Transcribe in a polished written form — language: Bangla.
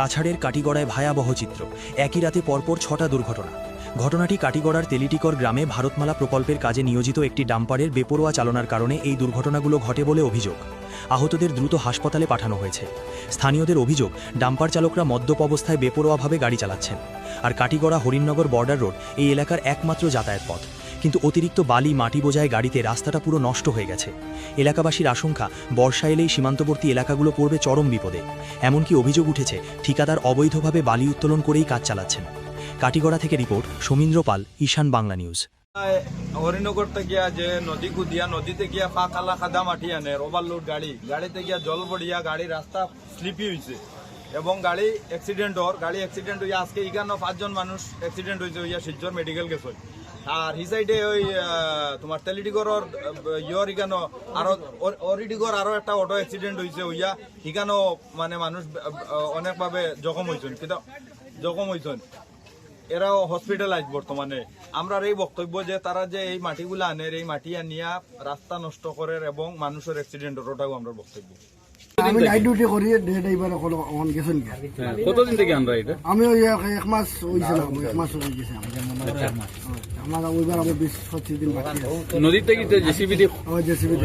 কাছাড়ের কাটিগড়ায় ভয়াবহ চিত্র। একই রাতে পরপর 6টা দুর্ঘটনা। ঘটনাটি কাটিগড়ার তেলিটিকর গ্রামে ভারতমালা প্রকল্পের কাজে নিয়োজিত একটি ডাম্পারের বেপরোয়া চালনার কারণে এই দুর্ঘটনাগুলো ঘটে বলে অভিযোগ। আহতদের দ্রুত হাসপাতালে পাঠানো হয়েছে। স্থানীয়দের অভিযোগ, ডাম্পার চালকরা মদ্যপ অবস্থায় বেপরোয়াভাবে গাড়ি চালাচ্ছেন। আর কাটিগড়া হরিণনগর বর্ডার রোড এই এলাকার একমাত্র যাতায়াত পথ, কিন্তু অতিরিক্ত বালি মাটি বোঝায় গাড়িতে রাস্তাটা পুরো নষ্ট হয়ে গেছে। এলাকাবাসীর আশঙ্কা, বর্ষা এলেই সীমান্তবর্তী এলাকাগুলো পড়বে চরম বিপদে। এমনকি অভিযোগ উঠেছে ঠিকাদার অবৈধভাবে বালি উত্তোলন করেই কাজ চালাচ্ছেন। কাটিগড়া থেকে রিপোর্ট সমীন্দ্র পাল, ঈশান বাংলা নিউজ। হরিনগর থেকে যে নদী কুদিয়া নদীতে গিয়া পা কালা খাদা মাটি আনে ওভারলোড গাড়িতে গিয়া জল পড়িয়া গাড়ি রাস্তা স্লিপি হয়েছে এবং গাড়ি অ্যাক্সিডেন্ট হইয়া আজকে এখানে 5 জন মানুষ অ্যাক্সিডেন্ট হয়েছে হইয়া শিলচর মেডিকেল গেছে। আর হি সাইডে ওই তোমার তেলিডিগড়র ইয়র এখানে আরো অরিডিগড় আরো একটা অটো অ্যাক্সিডেন্ট হয়েছে হইয়া এখানেও মানে মানুষ অনেকভাবে জখম হয়েছেন। এরাও হসপিটালাইজ বর্তমানে। আমরা এই বক্তব্য যে তারা যে এই মাটিগুলো আনে, এই মাটি আনিয়া রাস্তা নষ্ট করে এবং মানুষের অ্যাক্সিডেন্ট ওটাও আমরা বক্তব্য। আমি নাইট ডিউটি করি, ডে ড্রাইভার অন গেছেন। কতদিন থেকে আমরা এটা? আমি ওই 1 মাস হয়েছিলাম, 1 মাস হয়ে গেছে আমার। ওইবার আমার 20-25 দিন বাকি আছে। নদীর থেকে জেসিবি দিয়ে জেসিবি